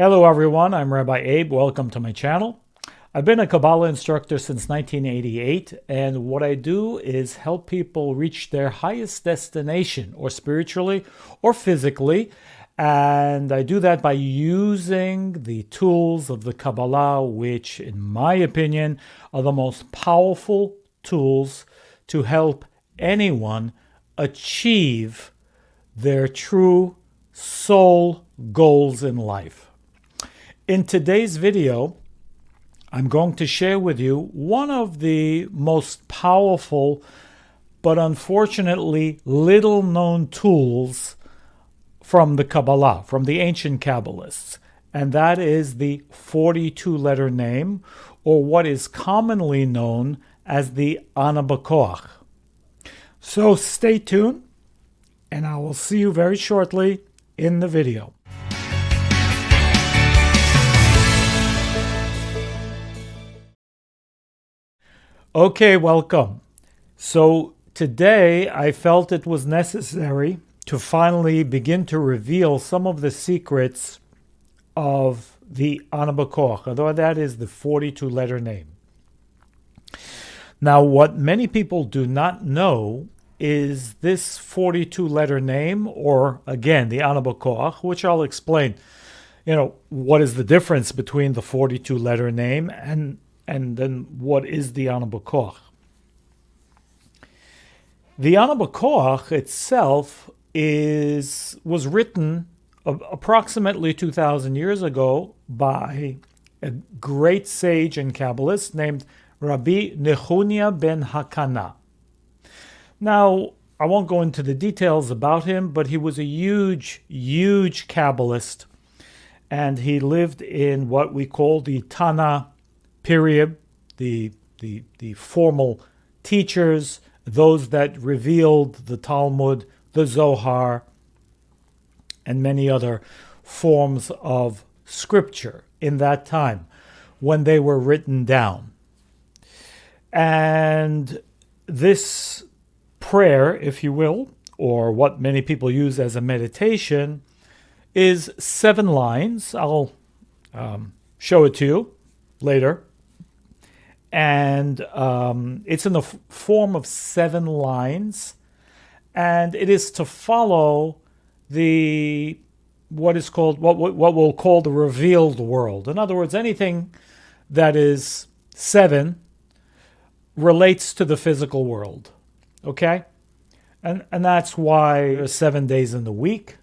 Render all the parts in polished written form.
Hello everyone, I'm Rabbi Abe. Welcome to my channel. I've been a Kabbalah instructor since 1988, and what I do is help people reach their highest destination, or spiritually or physically, and I do that by using the tools of the Kabbalah, which in my opinion are the most powerful tools to help anyone achieve their true soul goals in life. In today's video, I'm going to share with you one of the most powerful but unfortunately little known tools from the Kabbalah, from the ancient Kabbalists, and that is the 42-letter name, or what is commonly known as the Anabakoach. So stay tuned, and I will see you very shortly in the video. Okay, welcome. So today I felt it was necessary to finally begin to reveal some of the secrets of the Anabakoach, although that is the 42-letter name. Now, what many people do not know is this 42-letter name, or again, the Anabakoach, which I'll explain, what is the difference between the 42-letter name and then what is the Anabakoach? The Anabakoach itself was written approximately 2,000 years ago by a great sage and Kabbalist named Rabbi Nechunia ben Hakanah. Now, I won't go into the details about him, but he was a huge Kabbalist, and he lived in what we call the Tana period, the formal teachers, those that revealed the Talmud, the Zohar, and many other forms of scripture in that time when they were written down. And this prayer, if you will, or what many people use as a meditation, is 7 lines. I'll show it to you later. And it's in the form of 7 lines, and it is to follow what we'll call the revealed world. In other words, anything that is 7 relates to the physical world. Okay? And that's why there's 7 days in the week.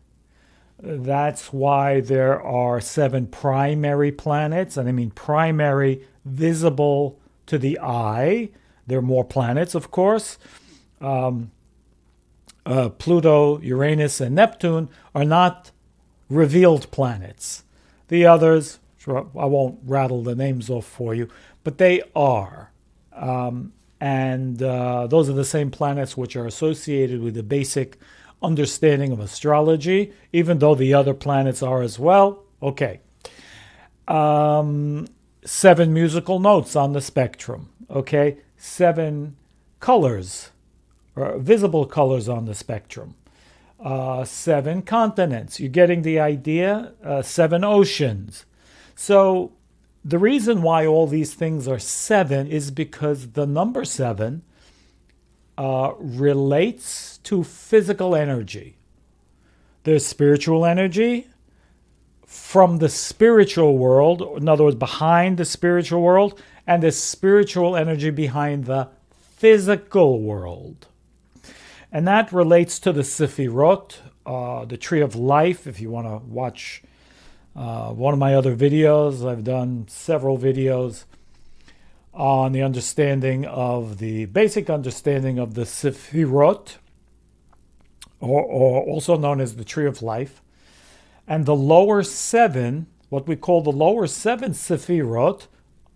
That's why there are 7 primary planets, and I mean primary, visible to the eye. There are more planets, of course. Pluto, Uranus, and Neptune are not revealed planets. The others, I won't rattle the names off for you, but they are. And those are the same planets which are associated with the basic understanding of astrology, even though the other planets are as well. Okay. 7 musical notes on the spectrum, okay? 7 colors, or visible colors on the spectrum. 7 continents. You're getting the idea? 7 oceans. So the reason why all these things are 7 is because the number 7 relates to physical energy. There's spiritual energy from the spiritual world, in other words, behind the spiritual world, and the spiritual energy behind the physical world. And that relates to the sefirot, the tree of life. If you want to watch one of my other videos, I've done several videos on the basic understanding of the sefirot, or also known as the tree of life. And the lower 7, what we call the lower 7 sefirot,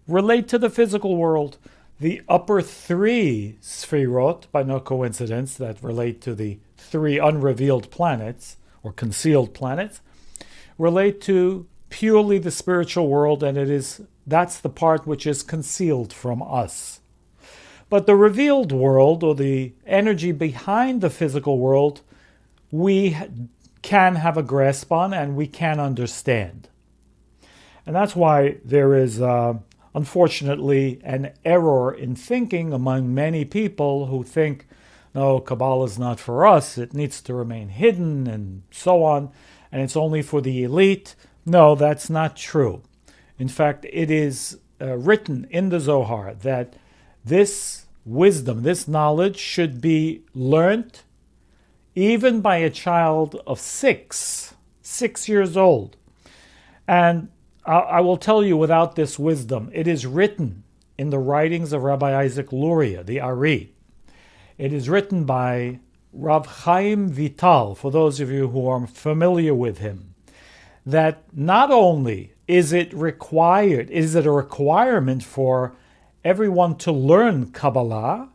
relate to the physical world. The upper 3 sefirot, by no coincidence, that relate to the 3 unrevealed planets, or concealed planets, relate to purely the spiritual world, and that's the part which is concealed from us. But the revealed world, or the energy behind the physical world, we can have a grasp on and we can understand. And that's why there is, unfortunately, an error in thinking among many people who think, no, Kabbalah is not for us, it needs to remain hidden and so on, and it's only for the elite. No, that's not true. In fact, it is written in the Zohar that this wisdom, this knowledge should be learnt even by a child of 6 years old. And I will tell you, without this wisdom, it is written in the writings of Rabbi Isaac Luria, the Ari. It is written by Rav Chaim Vital, for those of you who are familiar with him, that not only is it a requirement for everyone to learn Kabbalah,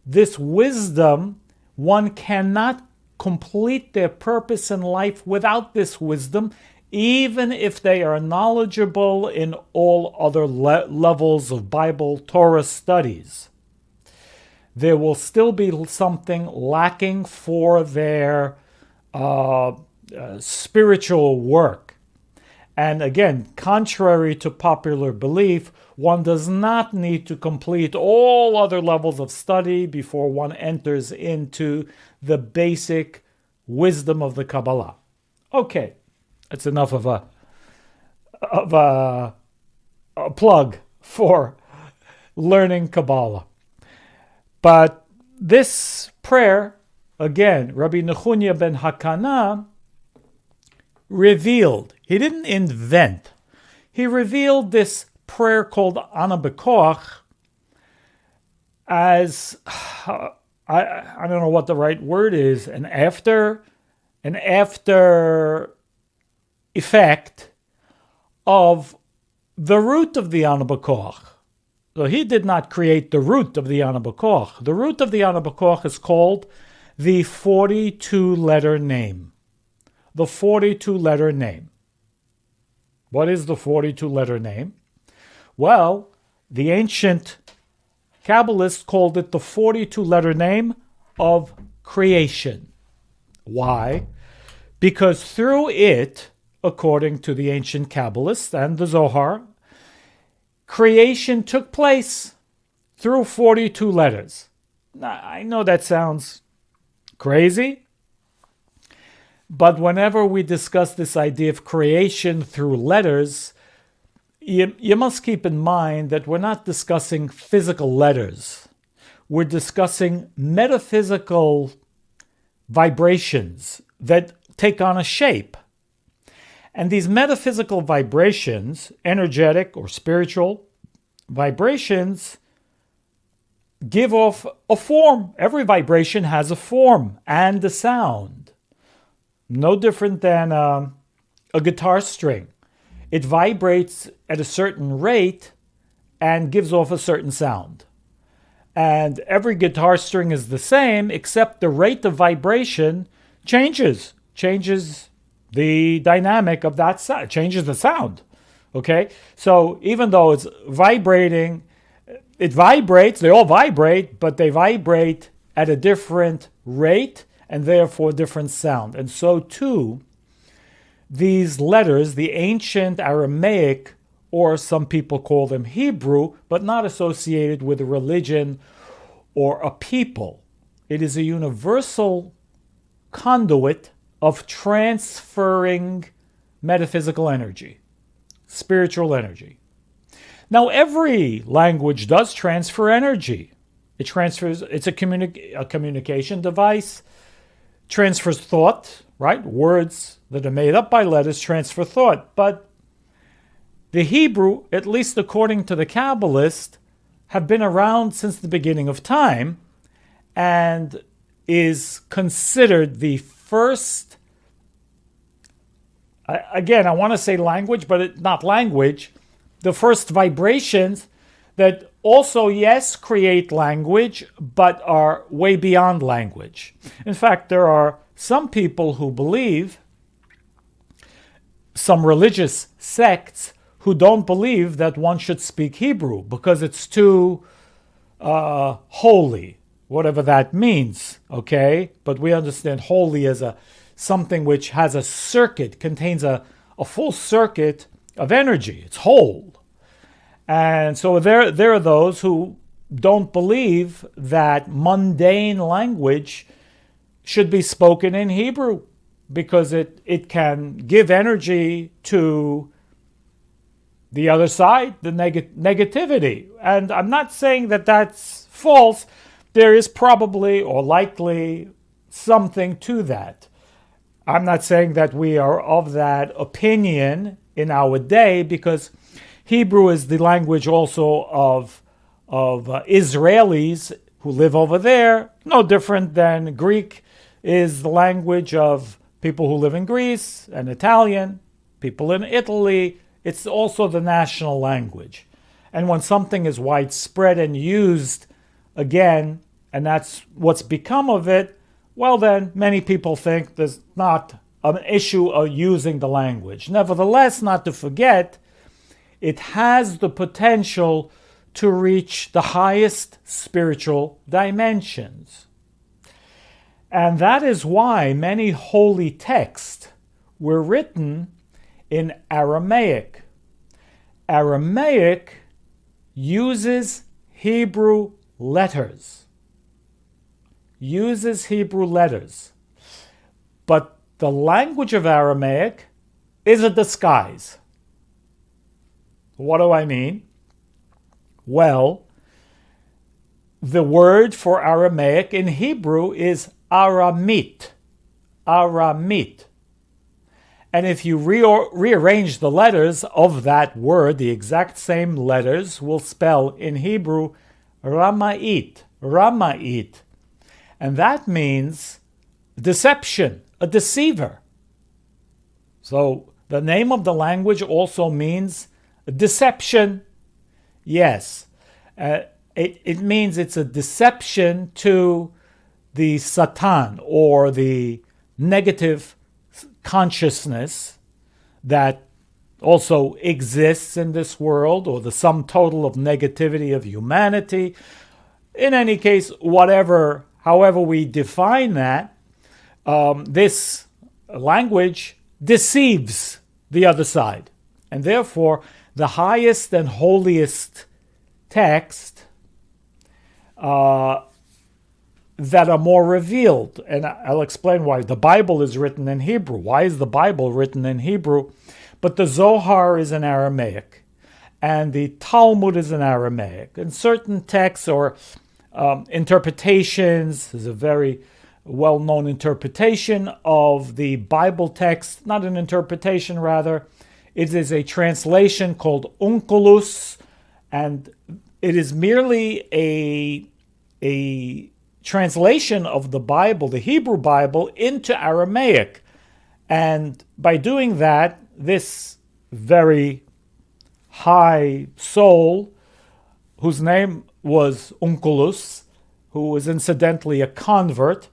this wisdom, one cannot complete their purpose in life without this wisdom, even if they are knowledgeable in all other levels of Bible Torah studies. There will still be something lacking for their spiritual work. And again, contrary to popular belief, one does not need to complete all other levels of study before one enters into the basic wisdom of the Kabbalah. Okay, that's enough of a plug for learning Kabbalah. But this prayer, again, Rabbi Nechunia ben Hakanah revealed. He didn't invent. He revealed this prayer called Ana B'Koach as, I don't know what the right word is, an after effect of the root of the Ana B'Koach. So he did not create the root of the Ana B'Koach. The root of the Ana B'Koach is called the 42-letter name. The 42-letter name. What is the 42-letter name? Well, the ancient Kabbalists called it the 42-letter name of creation. Why? Because through it, according to the ancient Kabbalists and the Zohar, creation took place through 42 letters. Now, I know that sounds crazy, but whenever we discuss this idea of creation through letters, you must keep in mind that we're not discussing physical letters. We're discussing metaphysical vibrations that take on a shape. And these metaphysical vibrations, energetic or spiritual vibrations, give off a form. Every vibration has a form and a sound. No different than a guitar string. It vibrates at a certain rate and gives off a certain sound. And every guitar string is the same, except the rate of vibration changes the dynamic of that sound, changes the sound. Okay? So even though it's vibrating, it vibrates, they all vibrate, but they vibrate at a different rate and therefore different sound. And so too, these letters, the ancient Aramaic, or some people call them Hebrew, but not associated with a religion or a people. It is a universal conduit of transferring metaphysical energy, spiritual energy. Now, every language does transfer energy. It transfers, it's a communication device, transfers thought, right? Words that are made up by letters transfer thought. But the Hebrew, at least according to the Kabbalist, have been around since the beginning of time and is considered the first, again, I want to say language, but it's not language, the first vibrations that also, yes, create language, but are way beyond language. In fact, there are some people who believe, some religious sects, who don't believe that one should speak Hebrew because it's too holy, whatever that means, okay? But we understand holy as something which has a circuit, contains a full circuit of energy. It's whole. And so there are those who don't believe that mundane language should be spoken in Hebrew because it can give energy to the other side, the negativity. And I'm not saying that that's false. There is probably or likely something to that. I'm not saying that we are of that opinion in our day, because Hebrew is the language also of Israelis who live over there, no different than Greek is the language of people who live in Greece, and Italian, people in Italy. It's also the national language. And when something is widespread and used again, and that's what's become of it, well then, many people think there's not an issue of using the language. Nevertheless, not to forget, it has the potential to reach the highest spiritual dimensions. And that is why many holy texts were written in Aramaic. Aramaic uses Hebrew letters. But the language of Aramaic is a disguise. What do I mean? Well, the word for Aramaic in Hebrew is Aramit. Aramit. And if you rearrange the letters of that word, the exact same letters will spell in Hebrew Ramait. Ramait. And that means deception, a deceiver. So the name of the language also means deception. Yes, it means it's a deception to the Satan, or the negative consciousness that also exists in this world, or the sum total of negativity of humanity. In any case, however we define that, this language deceives the other side. And therefore, the highest and holiest text that are more revealed. And I'll explain why. The Bible is written in Hebrew. Why is the Bible written in Hebrew? But the Zohar is in Aramaic, and the Talmud is in Aramaic. And certain texts or interpretations, there's a very well-known interpretation of the Bible text, not an interpretation, rather. It is a translation called Onkulus, and it is merely a translation of the Bible, the Hebrew Bible, into Aramaic. And by doing that, this very high soul, whose name was Onkulus, who was incidentally a convert,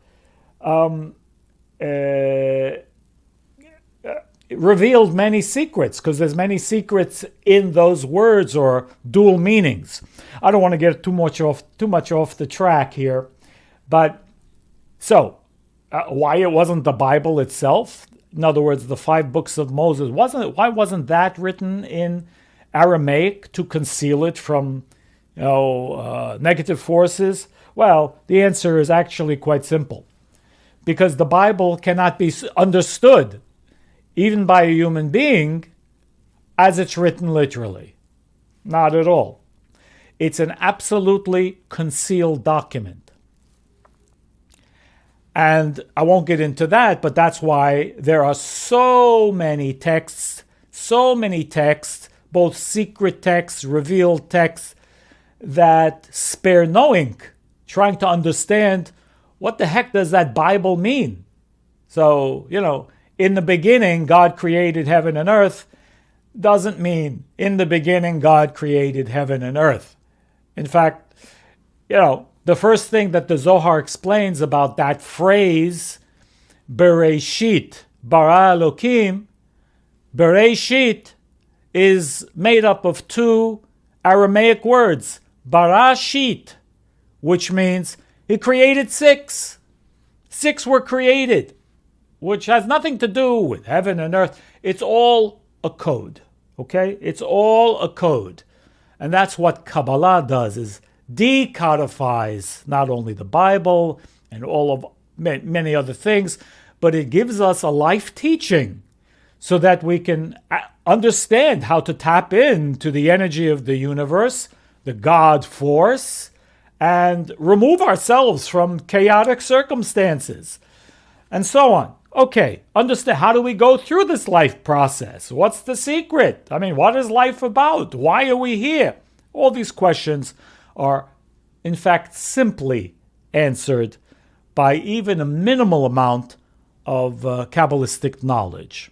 revealed many secrets, because there's many secrets in those words, or dual meanings. I don't want to get too much off the track here, but so why it wasn't the Bible itself? In other words, the 5 books of Moses, why wasn't that written in Aramaic to conceal it from negative forces? Well, the answer is actually quite simple, because the Bible cannot be understood even by a human being as it's written literally. Not at all. It's an absolutely concealed document. And I won't get into that, but that's why there are so many texts, both secret texts, revealed texts, that spare no ink trying to understand what the heck does that Bible mean. So, in the beginning, God created heaven and earth doesn't mean in the beginning God created heaven and earth. In fact, the first thing that the Zohar explains about that phrase, Bereshit, bara Elokim, Bereshit is made up of 2 Aramaic words, Barashit, which means he created 6. 6 were created, which has nothing to do with heaven and earth. It's all a code. Okay? It's all a code. And that's what Kabbalah does, is decodifies not only the Bible and all of many other things, but it gives us a life teaching so that we can understand how to tap into the energy of the universe, the God force, and remove ourselves from chaotic circumstances, and so on. Okay, understand, how do we go through this life process? What's the secret? I mean, what is life about? Why are we here? All these questions are, in fact, simply answered by even a minimal amount of Kabbalistic knowledge.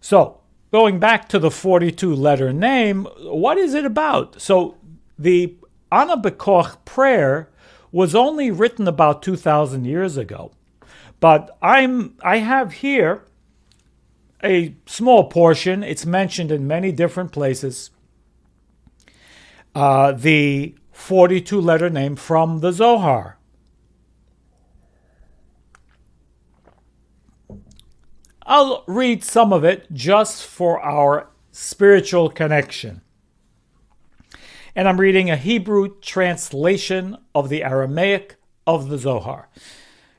So, going back to the 42-letter name, what is it about? So, the Ana B'Koch prayer was only written about 2,000 years ago. But I have here a small portion. It's mentioned in many different places. The 42-letter name from the Zohar. I'll read some of it just for our spiritual connection. And I'm reading a Hebrew translation of the Aramaic of the Zohar.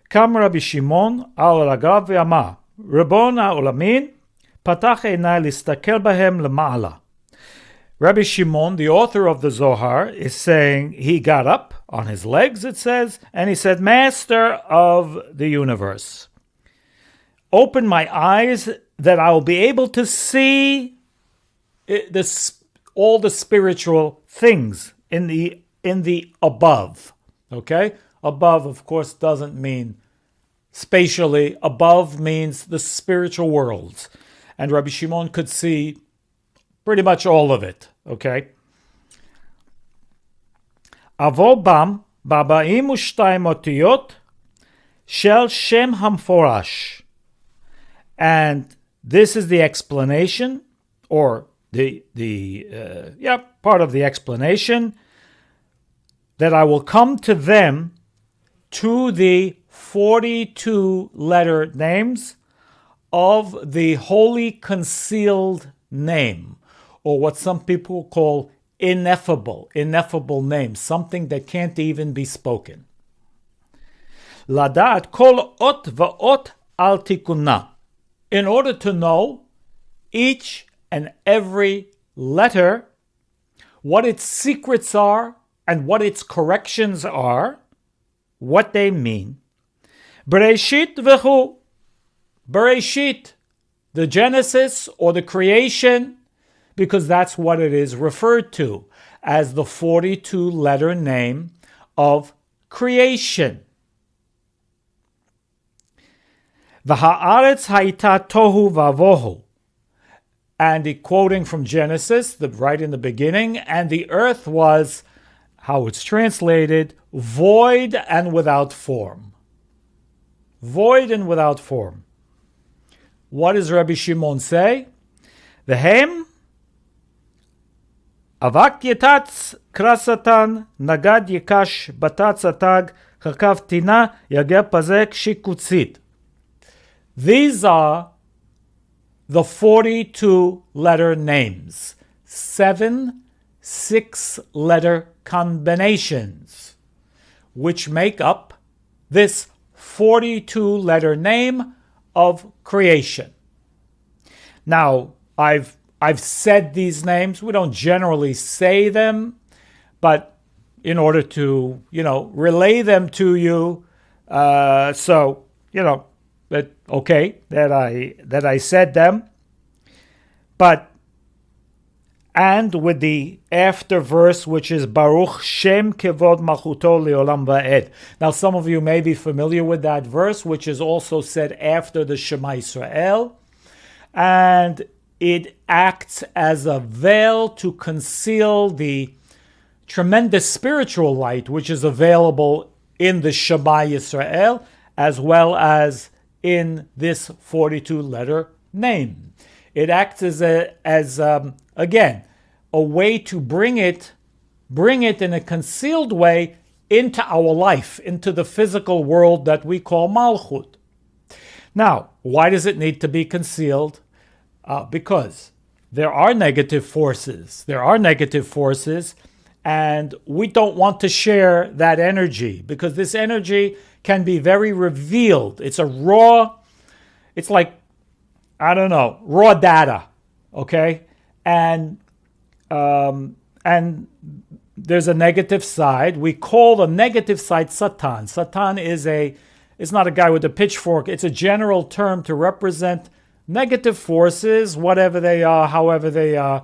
קם רבי שמעון על רגליו ואמר, ריבון העולמים, פתח עיניי להסתכל בהם למעלה. Rabbi Shimon, the author of the Zohar, is saying he got up on his legs, it says, and he said, Master of the universe, open my eyes that I will be able to see all the spiritual things in the above. Okay? Above, of course, doesn't mean spatially. Above means the spiritual worlds. And Rabbi Shimon could see pretty much all of it. Okay? עבור בם ב-42 אותיות של שם המפורש. And this is the explanation, or part of the explanation, that I will come to them, to the 42-letter names of the holy concealed name, or what some people call ineffable name, something that can't even be spoken. לדעת כל אות ואות על תיקונה. In order to know each and every letter, what its secrets are and what its corrections are, what they mean. Bereshit v'hu. Bereshit, the Genesis or the creation, because that's what it is referred to as, the 42-letter name of creation. V'ha'aretz hayta tohu vavohu. And quoting from Genesis, right in the beginning, and the earth was, how it's translated, void and without form. Void and without form. What does Rabbi Shimon say? Vehem avak yetatz krasatan nagad yekash batatz atag chakav tina yageh pazek shikutzit. These are the 42-letter names. 7 6-letter combinations, which make up this 42-letter name of creation. Now, I've said these names. We don't generally say them, but in order to, relay them to you, that okay, that I said them, but and with the after verse, which is Baruch Shem Kevod Malchuto Leolam Va'ed. Now, some of you may be familiar with that verse, which is also said after the Shema Yisrael, and it acts as a veil to conceal the tremendous spiritual light which is available in the Shema Yisrael, as well as in this 42-letter name. It acts as again, a way to bring it in a concealed way into our life, into the physical world that we call Malchut. Now, why does it need to be concealed? Because there are negative forces. There are negative forces, and we don't want to share that energy because this energy can be very revealed. It's like, I don't know, raw data, okay? And there's a negative side. We call the negative side Satan. Satan it's not a guy with a pitchfork. It's a general term to represent negative forces, whatever they are, however they are.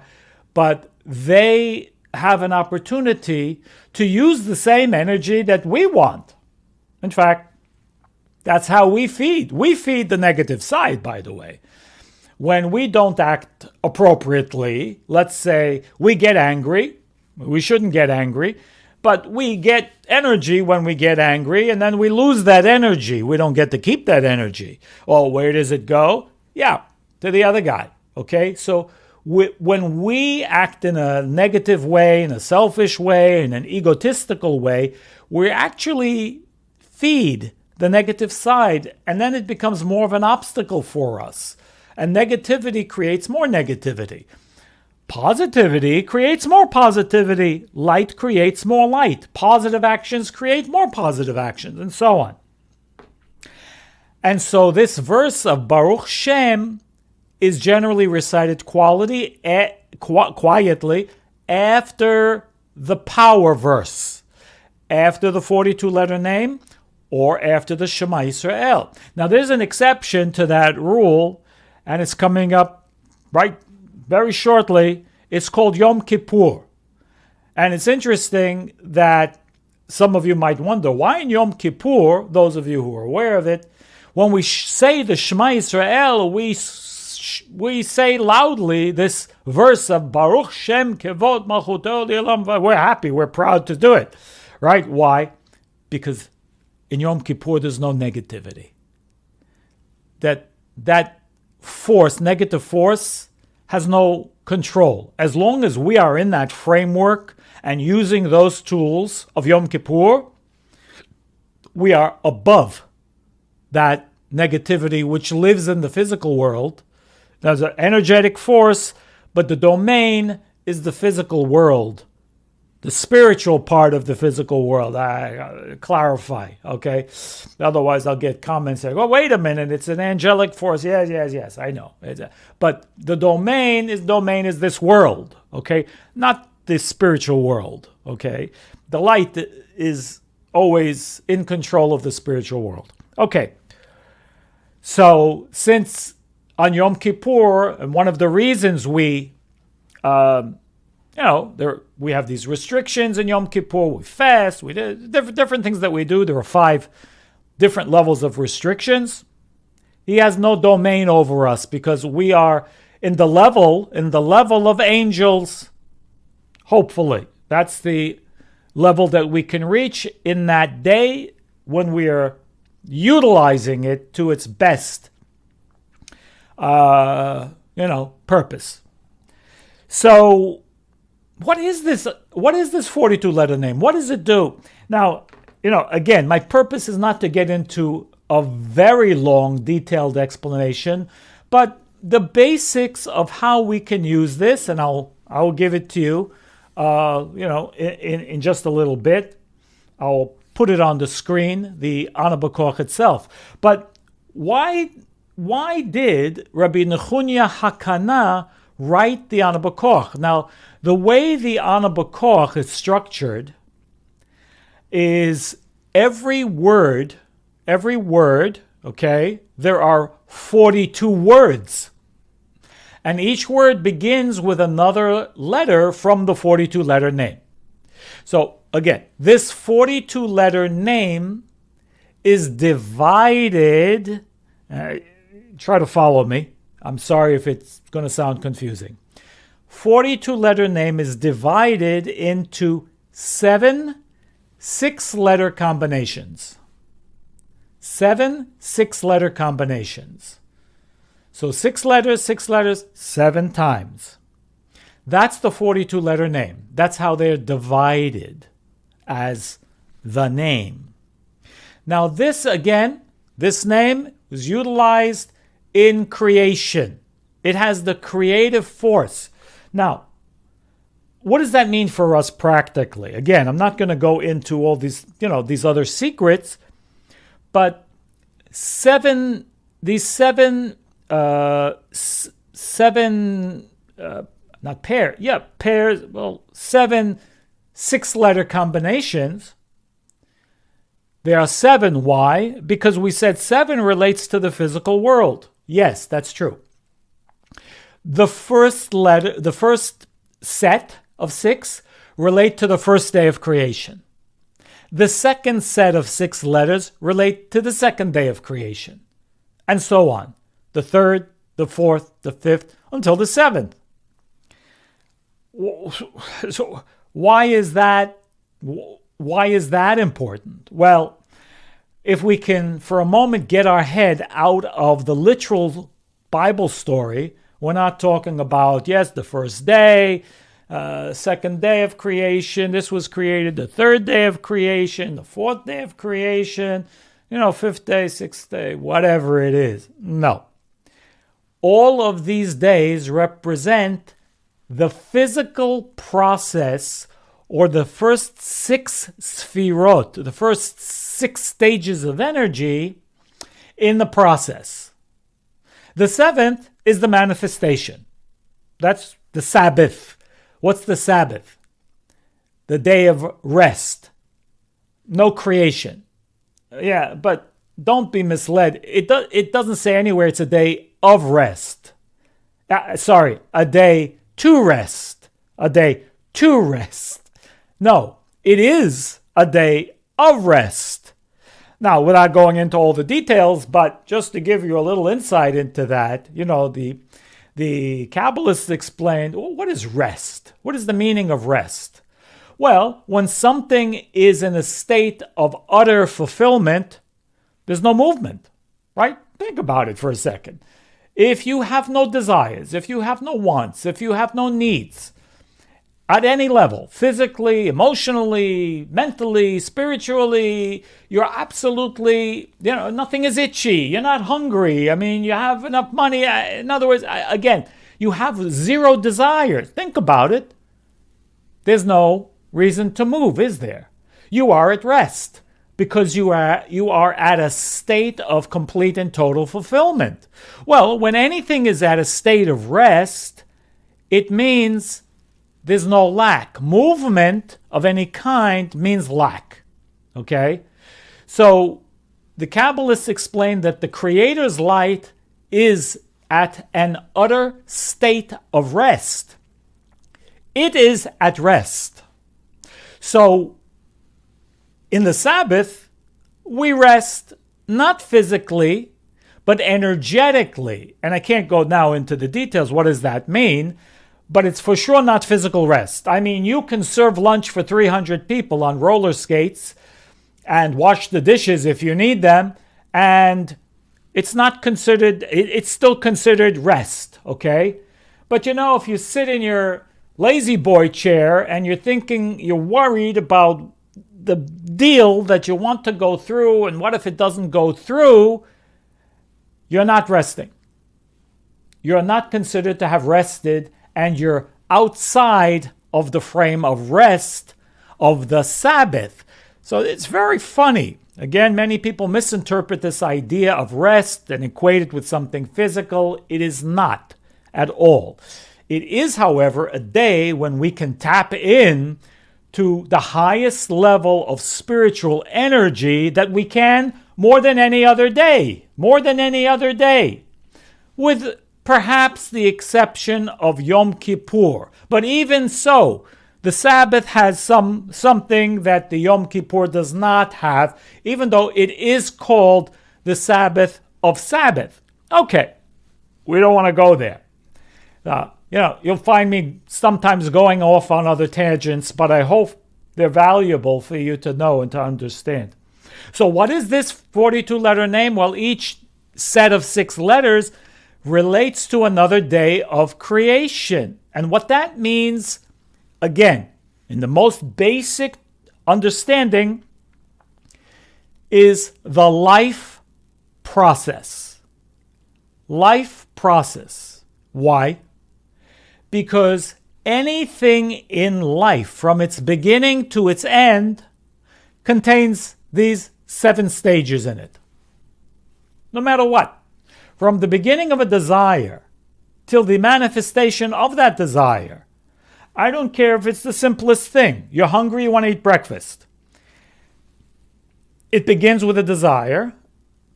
But they have an opportunity to use the same energy that we want. In fact, that's how we feed. We feed the negative side, by the way. When we don't act appropriately, let's say we get angry, we shouldn't get angry, but we get energy when we get angry, and then we lose that energy. We don't get to keep that energy. Well, where does it go? Yeah, to the other guy, okay? So when we act in a negative way, in a selfish way, in an egotistical way, we actually feed the negative side, and then it becomes more of an obstacle for us. And negativity creates more negativity. Positivity creates more positivity. Light creates more light. Positive actions create more positive actions, and so on. And so this verse of Baruch Shem is generally recited quietly after the power verse, after the 42-letter name, or after the Shema Yisrael. Now, there's an exception to that rule, and it's coming up right very shortly. It's called Yom Kippur. And it's interesting that some of you might wonder, why in Yom Kippur, those of you who are aware of it, when we say the Shema Yisrael, we say loudly this verse of Baruch Shem Kevod Malchuto Li'olam. We're happy, we're proud to do it. Right? Why? Because in Yom Kippur there's no negativity. That force, negative force, has no control. As long as we are in that framework and using those tools of Yom Kippur, we are above that negativity which lives in the physical world. There's an energetic force, but the domain is the physical world, the spiritual part of the physical world. I clarify, okay? Otherwise, I'll get comments saying, "Oh, wait a minute, it's an angelic force." Yes, I know. But the domain is this world, okay? Not this spiritual world, okay? The light is always in control of the spiritual world. Okay. So, since on Yom Kippur, and one of the reasons we we have these restrictions in Yom Kippur, we fast, we do different things that we do. There are 5 different levels of restrictions. He has no domain over us because we are in the level of angels, hopefully. That's the level that we can reach in that day when we are utilizing it to its best, purpose. So, what is this 42-letter name? What does it do? Now, again, my purpose is not to get into a very long, detailed explanation, but the basics of how we can use this, and I'll give it to you, in just a little bit. I'll put it on the screen, the Ana B'Koach itself. But why did Rabbi Nechunia Hakanah write the Ana B'Koach? Now, the way the Ana B'Koach is structured is every word, okay, there are 42 words. And each word begins with another letter from the 42-letter name. So, again, this 42-letter name is divided. Try to follow me. I'm sorry if it's going to sound confusing. 42-letter name is divided into 7 6-letter combinations. 7 6-letter combinations. So 6 letters, 7 times. That's the 42-letter name. That's how they're divided as the name. Now this name was utilized in creation. It has the creative force. Now, what does that mean for us practically? Again, I'm not going to go into all these, these other secrets, but seven six-letter combinations. There are seven. Why? Because we said seven relates to the physical world. Yes, that's true. The first set of six relate to the first day of creation. The second set of 6 letters relate to the second day of creation, and so on. The third, the fourth, the fifth, until the 7th. So why is that important? Well, if we can for a moment get our head out of the literal Bible story, we're not talking about, the first day, second day of creation, this was created, the third day of creation, the fourth day of creation, fifth day, sixth day, whatever it is. No. All of these days represent the physical process, or the first 6 sefirot, the first 6 stages of energy in the process. The 7th is the manifestation. That's the Sabbath. What's the Sabbath? The day of rest. No creation. Yeah, but don't be misled. It doesn't say anywhere it's a day of rest. A day to rest. A day to rest. No, it is a day of rest. Now, without going into all the details, but just to give you a little insight into that, the Kabbalists explained, what is rest? What is the meaning of rest? Well, when something is in a state of utter fulfillment, there's no movement, right? Think about it for a second. If you have no desires, if you have no wants, if you have no needs, at any level, physically, emotionally, mentally, spiritually, you're absolutely, nothing is itchy. You're not hungry. You have enough money. In other words, again, you have zero desire. Think about it. There's no reason to move, is there? You are at rest because you are at a state of complete and total fulfillment. Well, when anything is at a state of rest, it means there's no lack. Movement of any kind means lack. Okay? So the Kabbalists explain that the Creator's light is at an utter state of rest. It is at rest. So in the Sabbath, we rest not physically, but energetically. And I can't go now into the details. What does that mean? But it's for sure not physical rest. You can serve lunch for 300 people on roller skates and wash the dishes if you need them, and it's still considered rest, okay? But if you sit in your lazy boy chair and you're worried about the deal that you want to go through, and what if it doesn't go through, you're not resting. You're not considered to have rested, and you're outside of the frame of rest of the Sabbath. So it's very funny. Again, many people misinterpret this idea of rest and equate it with something physical. It is not at all. It is, however, a day when we can tap in to the highest level of spiritual energy that we can more than any other day. More than any other day. With perhaps the exception of Yom Kippur. But even so, the Sabbath has something that the Yom Kippur does not have, even though it is called the Sabbath of Sabbath. Okay, we don't want to go there. You'll find me sometimes going off on other tangents, but I hope they're valuable for you to know and to understand. So what is this 42-letter name? Well, each set of 6 letters relates to another day of creation. And what that means, again, in the most basic understanding, is the life process. Life process. Why? Because anything in life, from its beginning to its end, contains these 7 stages in it. No matter what. From the beginning of a desire till the manifestation of that desire. I don't care if it's the simplest thing. You're hungry, you want to eat breakfast. It begins with a desire,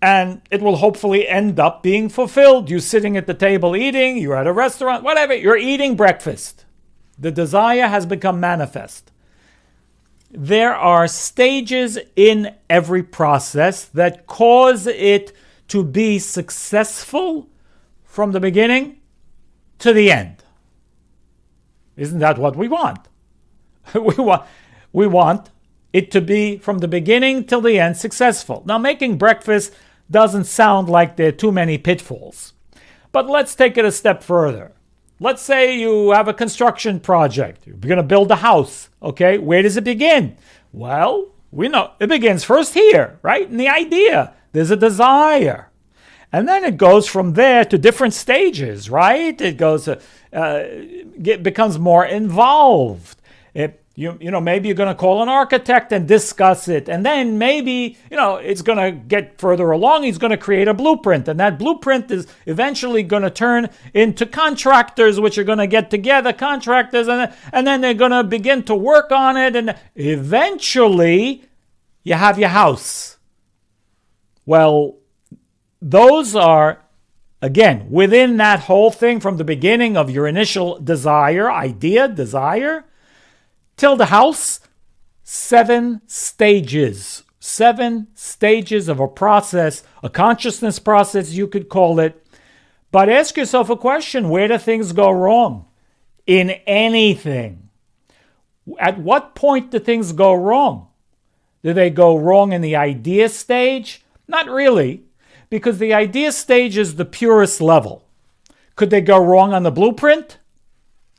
and it will hopefully end up being fulfilled. You're sitting at the table eating, you're at a restaurant, whatever, you're eating breakfast. The desire has become manifest. There are stages in every process that cause it to be successful from the beginning to the end. Isn't that what we want? We want it to be from the beginning till the end successful. Now, making breakfast doesn't sound like there are too many pitfalls. But let's take it a step further. Let's say you have a construction project. You're going to build a house. Okay, where does it begin? Well, we know it begins first here, right? In the idea. There's a desire. And then it goes from there to different stages, right? It goes, becomes more involved. Maybe you're going to call an architect and discuss it. And then maybe, it's going to get further along. He's going to create a blueprint. And that blueprint is eventually going to turn into contractors, which are going to get together, contractors, and then they're going to begin to work on it. And eventually, you have your house. Well, those are, again, within that whole thing from the beginning of your initial desire, till the house, 7 stages. 7 stages of a process, a consciousness process, you could call it. But ask yourself a question, where do things go wrong? In anything. At what point do things go wrong? Do they go wrong in the idea stage? Not really, because the idea stage is the purest level. Could they go wrong on the blueprint?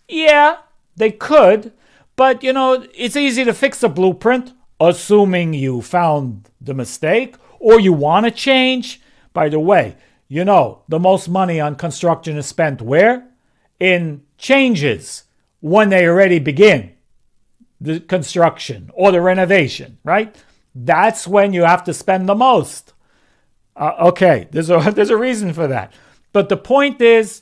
Yeah, they could. But, it's easy to fix a blueprint, assuming you found the mistake or you want to change. By the way, the most money on construction is spent where? In changes when they already begin the construction or the renovation, right? That's when you have to spend the most. Okay, there's a reason for that. But the point is,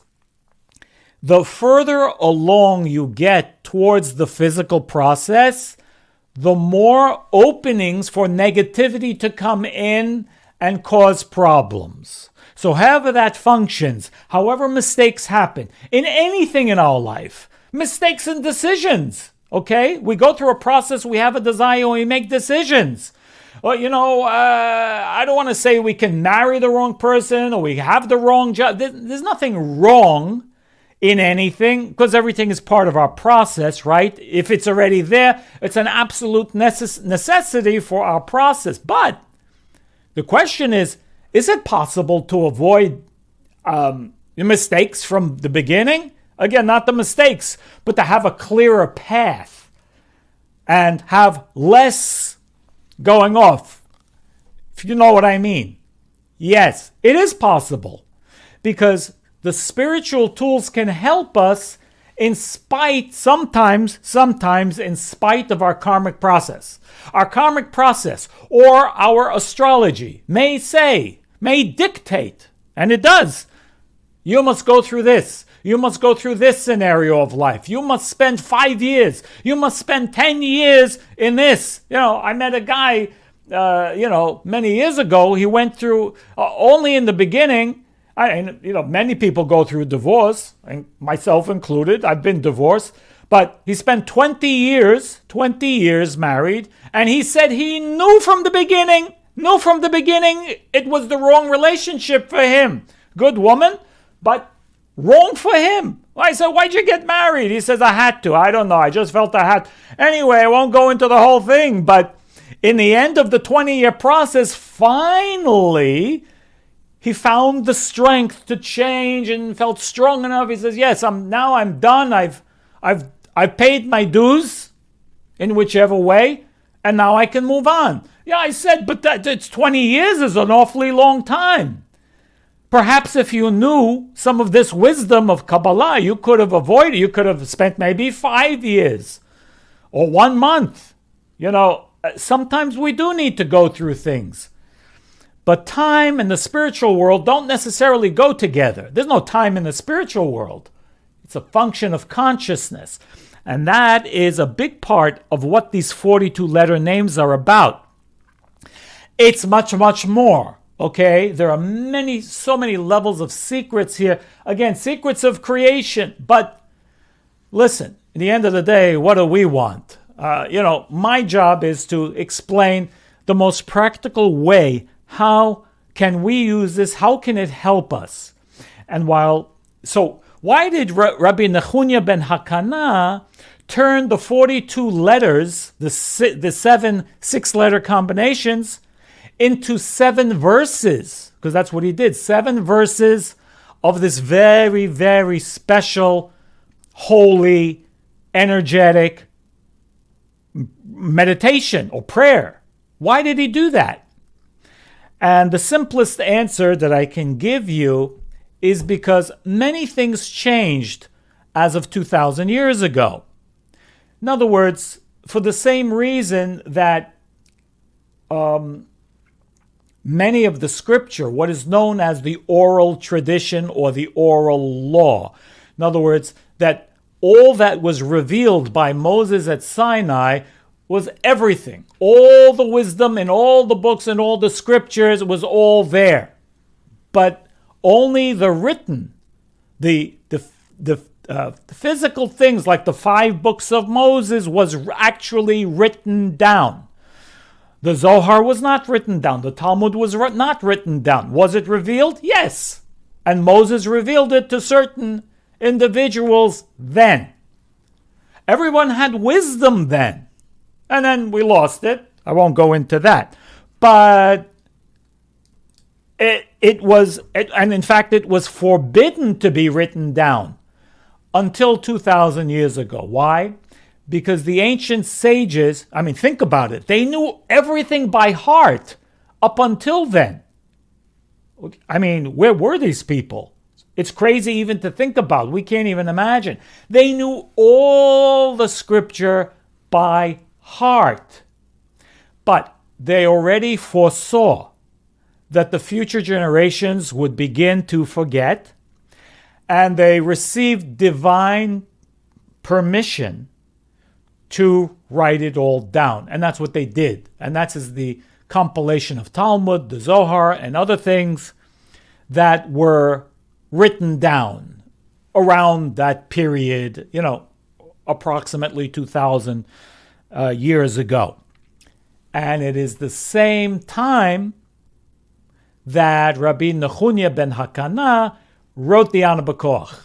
the further along you get towards the physical process, the more openings for negativity to come in and cause problems. So however that functions, however mistakes happen, in anything in our life, mistakes and decisions, okay? We go through a process, we have a desire, and we make decisions. Well, I don't want to say we can marry the wrong person or we have the wrong job. There's nothing wrong in anything, because everything is part of our process, right? If it's already there, it's an absolute necessity for our process. But the question is it possible to avoid mistakes from the beginning? Again, not the mistakes, but to have a clearer path and have less going off, if you know what I mean. Yes, it is possible, because the spiritual tools can help us in spite, sometimes in spite of our karmic process. Our karmic process or our astrology may dictate, and it does, you must go through this. You must go through this scenario of life. You must spend 5 years. You must spend 10 years in this. I met a guy, many years ago. He went through, only in the beginning, many people go through divorce, and myself included. I've been divorced. But he spent 20 years married, and he said he knew from the beginning it was the wrong relationship for him. Good woman, but wrong for him. I said, why'd you get married? He says, I had to. I don't know. I just felt I had. Anyway, I won't go into the whole thing. But in the end of the 20-year process, finally, he found the strength to change and felt strong enough. He says, yes, I'm done. I've paid my dues in whichever way, and now I can move on. Yeah, I said, but it's 20 years is an awfully long time. Perhaps if you knew some of this wisdom of Kabbalah, you could have avoided, you could have spent maybe 5 years or 1 month. Sometimes we do need to go through things. But time and the spiritual world don't necessarily go together. There's no time in the spiritual world. It's a function of consciousness. And that is a big part of what these 42 letter names are about. It's much, much more. Okay, there are so many levels of secrets here. Again, secrets of creation. But listen, at the end of the day, what do we want? My job is to explain the most practical way. How can we use this? How can it help us? And why did Rabbi Nechunia ben Hakanah turn the 42 letters, the 7 6-letter combinations, into 7 verses? Because that's what he did. 7 verses of this very, very special, holy, energetic meditation or prayer. Why did he do that? And the simplest answer that I can give you is because many things changed as of 2,000 years ago. In other words, for the same reason that many of the scripture, what is known as the oral tradition or the oral law. In other words, that all that was revealed by Moses at Sinai was everything. All the wisdom in all the books and all the scriptures was all there. But only the written, the physical things like the 5 books of Moses was actually written down. The Zohar was not written down. The Talmud was not written down. Was it revealed? Yes. And Moses revealed it to certain individuals then. Everyone had wisdom then. And then we lost it. I won't go into that. But it was forbidden to be written down until 2,000 years ago. Why? Because the ancient sages, think about it. They knew everything by heart up until then. Where were these people? It's crazy even to think about. We can't even imagine. They knew all the scripture by heart. But they already foresaw that the future generations would begin to forget, and they received divine permission to write it all down. And that's what they did. And that's the compilation of Talmud, the Zohar, and other things that were written down around that period, approximately 2,000 years ago. And it is the same time that Rabbi Nechunia ben Hakanah wrote the Ana B'Koach.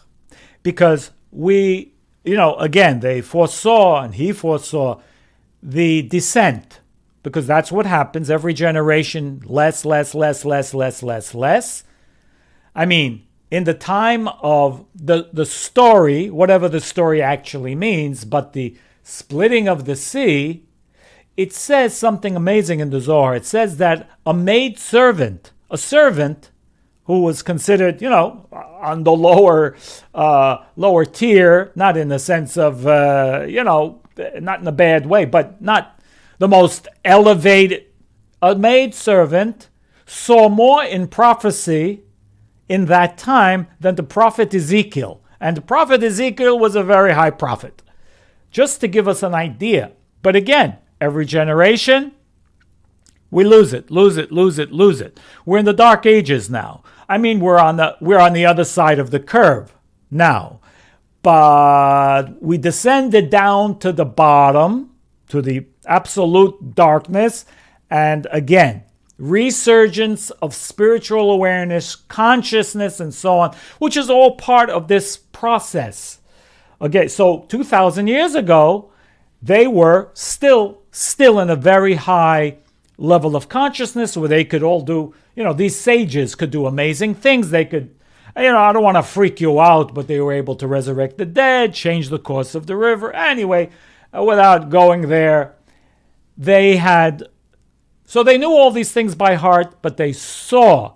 Because they foresaw, and he foresaw, the descent. Because that's what happens every generation, less. In the time of the story, whatever the story actually means, but the splitting of the sea, it says something amazing in the Zohar. It says that a servant who was considered, on the lower tier, not in the sense of, not in a bad way, but not the most elevated, a maidservant saw more in prophecy in that time than the prophet Ezekiel. And the prophet Ezekiel was a very high prophet. Just to give us an idea. But again, every generation, we lose it. We're in the dark ages now. We're on the other side of the curve now. But we descended down to the bottom, to the absolute darkness. And again, resurgence of spiritual awareness, consciousness, and so on, which is all part of this process. Okay, so 2,000 years ago, they were still in a very high level of consciousness where they could all do, these sages could do amazing things. They could, I don't want to freak you out, but they were able to resurrect the dead, change the course of the river. Anyway, without going there, so they knew all these things by heart, but they saw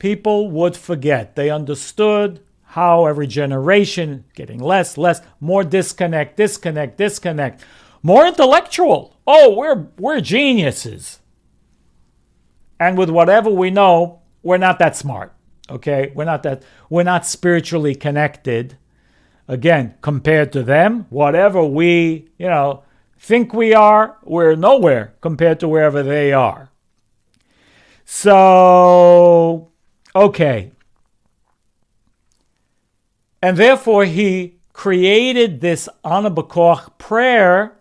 people would forget. They understood how every generation getting less, more disconnect. More intellectual. Oh, we're geniuses. And with whatever we know, we're not that smart. Okay? We're not spiritually connected. Again, compared to them, whatever we, think we are, we're nowhere compared to wherever they are. So, okay. And therefore, he created this Ana B'Koach prayer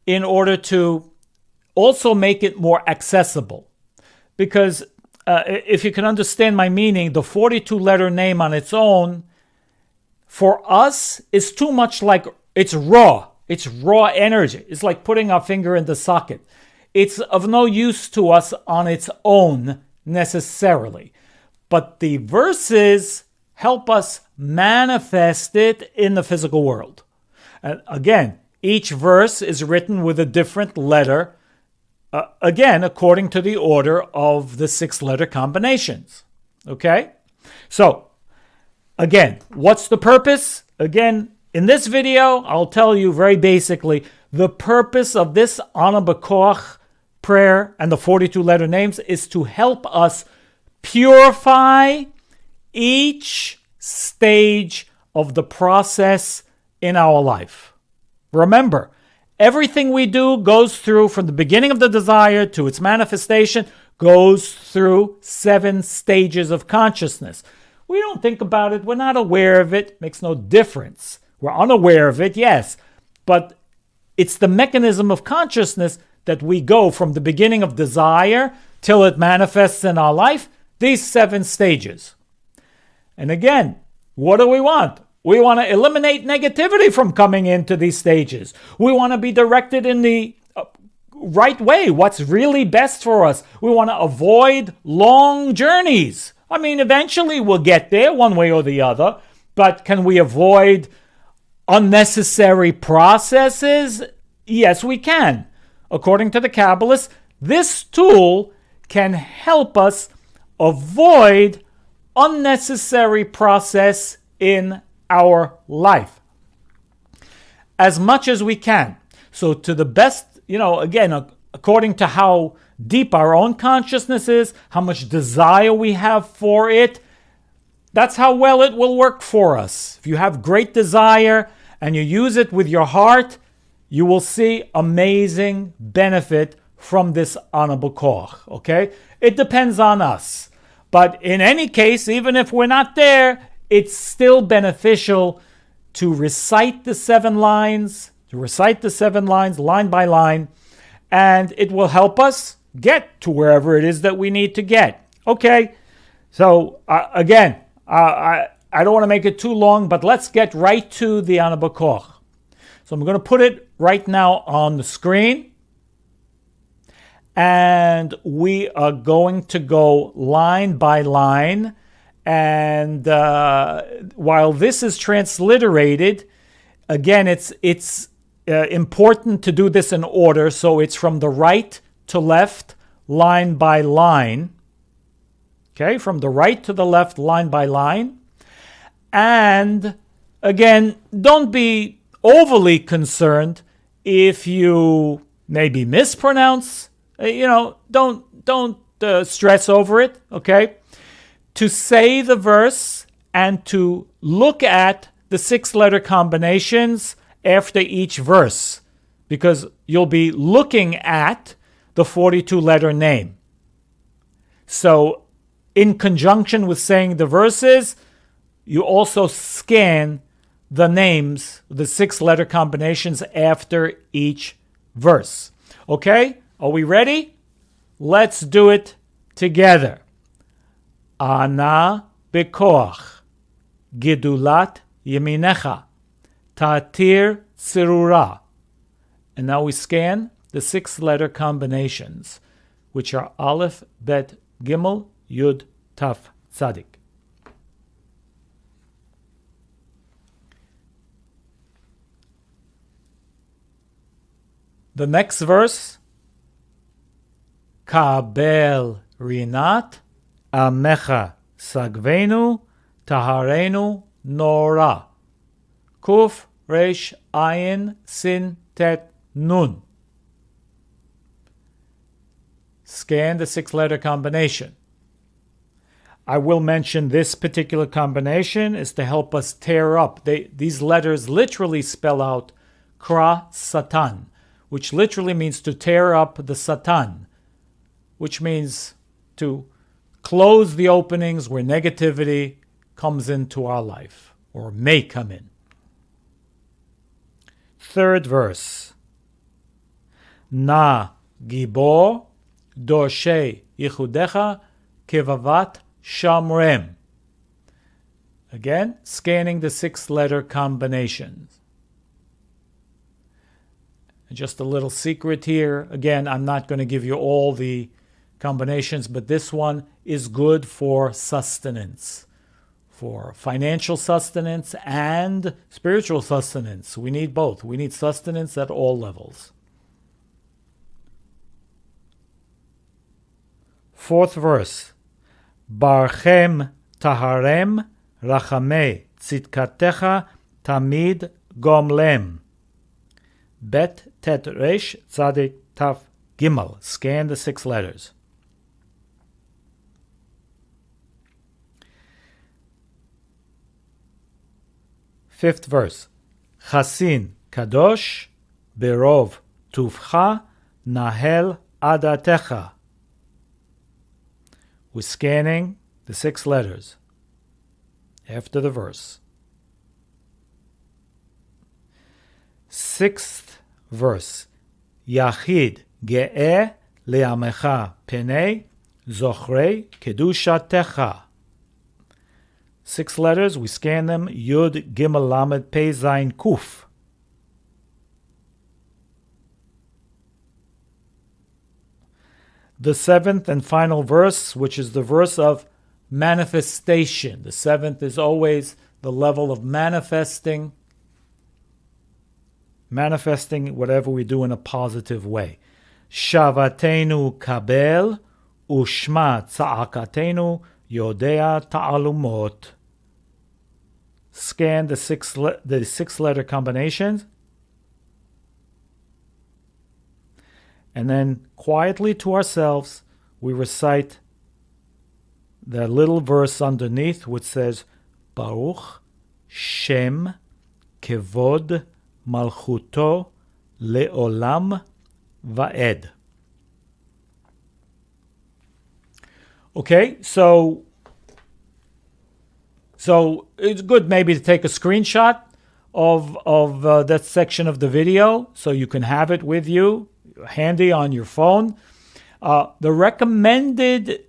in order to also make it more accessible. Because if you can understand my meaning, the 42-letter name on its own, for us, is too much like, it's raw. It's raw energy. It's like putting our finger in the socket. It's of no use to us on its own necessarily. But the verses help us manifest it in the physical world. And again, each verse is written with a different letter, again, according to the order of the 6-letter combinations. Okay? So, again, what's the purpose? Again, in this video, I'll tell you very basically, the purpose of this Ana B'Koach prayer and the 42-letter names is to help us purify each stage of the process in our life. Remember, everything we do goes through, from the beginning of the desire to its manifestation, goes through 7 stages of consciousness. We don't think about it. We're not aware of it. It makes no difference. We're unaware of it, yes. But it's the mechanism of consciousness that we go from the beginning of desire till it manifests in our life, these 7 stages. And again, what do we want? We want to eliminate negativity from coming into these stages. We want to be directed in the right way, what's really best for us. We want to avoid long journeys. I mean, eventually we'll get there one way or the other, but can we avoid unnecessary processes? Yes, we can. According to the Kabbalists, this tool can help us avoid unnecessary process in our life as much as we can. So to the best, again, according to how deep our own consciousness is, how much desire we have for it, that's how well it will work for us. If you have great desire and you use it with your heart, you will see amazing benefit from this Ana B'Koach, okay? It depends on us. But in any case, even if we're not there, it's still beneficial to recite the 7 lines, line by line, and it will help us get to wherever it is that we need to get. Okay, so again, I don't want to make it too long, but let's get right to the Ana B'Koach. So I'm going to put it right now on the screen, and we are going to go line by line. And while this is transliterated, again, it's important to do this in order. So it's from the right to left, line by line. Okay, from the right to the left, line by line. And again, don't be overly concerned if you maybe mispronounce. Don't stress over it. Okay. To say the verse and to look at the 6-letter combinations after each verse, because you'll be looking at the 42-letter name. So in conjunction with saying the verses, you also scan the names, the 6-letter combinations after each verse. Okay? Are we ready? Let's do it together. Ana B'Koach, Gedulat Yeminecha, Tatir Tzirura. And now we scan the 6-letter combinations, which are Aleph, Bet, Gimel, Yud, Taf, Tzadik. The next verse, Kabel Rinat, Amecha sagvenu taharenu nora. Kuf resh ayin sin tet nun. Scan the 6-letter combination. I will mention this particular combination is to help us tear up. These letters literally spell out Kra Satan, which literally means to tear up the Satan, which means to close the openings where negativity comes into our life, or may come in. 3rd verse. Na gibor doshe yichudecha kevavat shamrem. Again, scanning the 6-letter combinations. Just a little secret here. Again, I'm not going to give you all the combinations, but this one is good for sustenance, for financial sustenance and spiritual sustenance. We need both. We need sustenance at all levels. 4th verse. Barchem taharem rachame tzidkatecha tamid gomlem. Bet tet resh tzadik taf gimel. Scan the 6 letters. Fifth verse. Chasin kadosh berov tuvcha nahel adatecha. We're scanning the 6 letters after the verse. 6th verse. Yachid ge'eh le'amecha penei zochrei kedushatecha. 6 letters, we scan them. Yud Gimel Lamed Pei Zayin Kuf. The 7th and final verse, which is the verse of manifestation. The 7th is always the level of manifesting whatever we do in a positive way. Shavatenu kabel ushma tza'akatenu yodea ta'alumot. Scan the 6-letter combinations. And then quietly to ourselves, we recite the little verse underneath which says, Baruch Shem Kevod Malchuto Le'olam Va'ed. Okay, so it's good maybe to take a screenshot of that section of the video so you can have it with you, handy on your phone. The recommended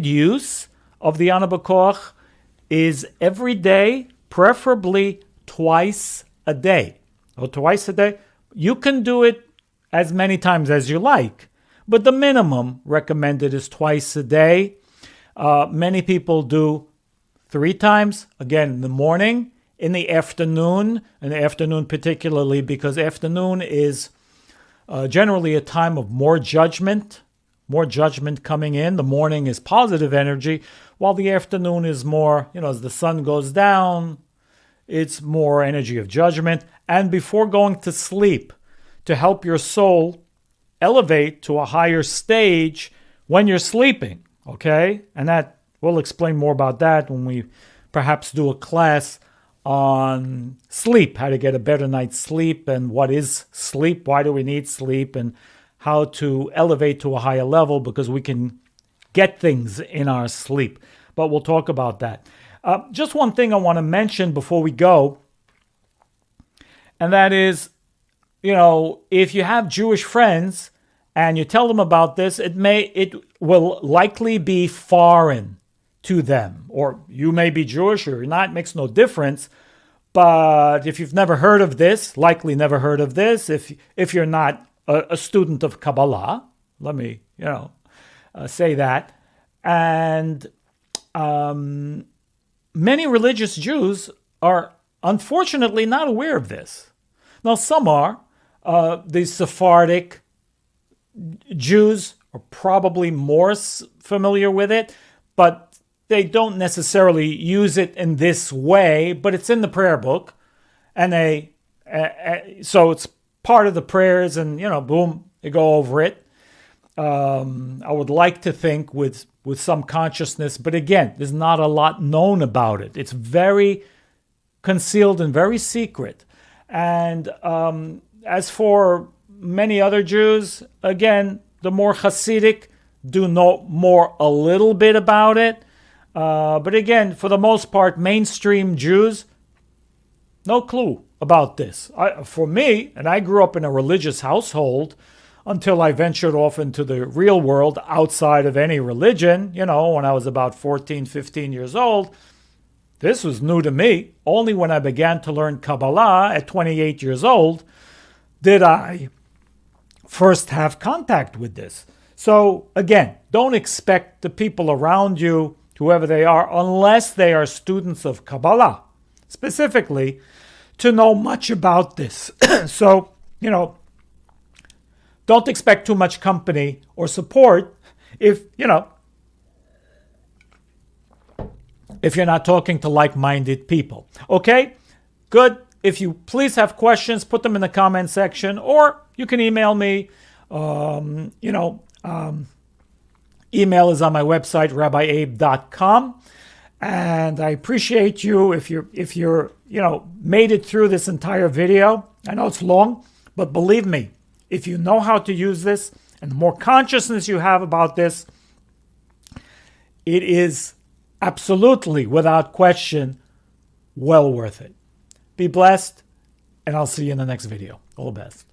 use of the Ana B'Koach is every day, preferably twice a day. You can do it as many times as you like, but the minimum recommended is twice a day. Many people do 3 times, again, in the morning, in the afternoon particularly because afternoon is generally a time of more judgment coming in. The morning is positive energy, while the afternoon is more, as the sun goes down, it's more energy of judgment. And before going to sleep, to help your soul elevate to a higher stage when you're sleeping, okay? And that we'll explain more about that when we perhaps do a class on sleep, how to get a better night's sleep and what is sleep, why do we need sleep, and how to elevate to a higher level because we can get things in our sleep. But we'll talk about that. Just one thing I want to mention before we go, and that is, if you have Jewish friends and you tell them about this, it will likely be foreign to them. Or you may be Jewish or you're not, it makes no difference. But if you've never heard of this, likely never heard of this, if you're not a student of Kabbalah, let me, say that. And many religious Jews are unfortunately not aware of this. Now, some are. The Sephardic Jews are probably more familiar with it, but they don't necessarily use it in this way, but it's in the prayer book. And so it's part of the prayers, and, boom, they go over it. I would like to think with some consciousness, but again, there's not a lot known about it. It's very concealed and very secret. And as for many other Jews, again, the more Hasidic do know more a little bit about it. But again, for the most part, mainstream Jews, no clue about this. For me, and I grew up in a religious household until I ventured off into the real world outside of any religion, when I was about 14, 15 years old. This was new to me. Only when I began to learn Kabbalah at 28 years old did I first have contact with this. So again, don't expect the people around you, whoever they are, unless they are students of Kabbalah, specifically, to know much about this. So, don't expect too much company or support if you're not talking to like-minded people. Okay? Good. If you please have questions, put them in the comment section, or you can email me. Email is on my website, rabbieabe.com. And I appreciate you if you're made it through this entire video. I know it's long, but believe me, if you know how to use this and the more consciousness you have about this, it is absolutely, without question, well worth it. Be blessed, and I'll see you in the next video. All the best.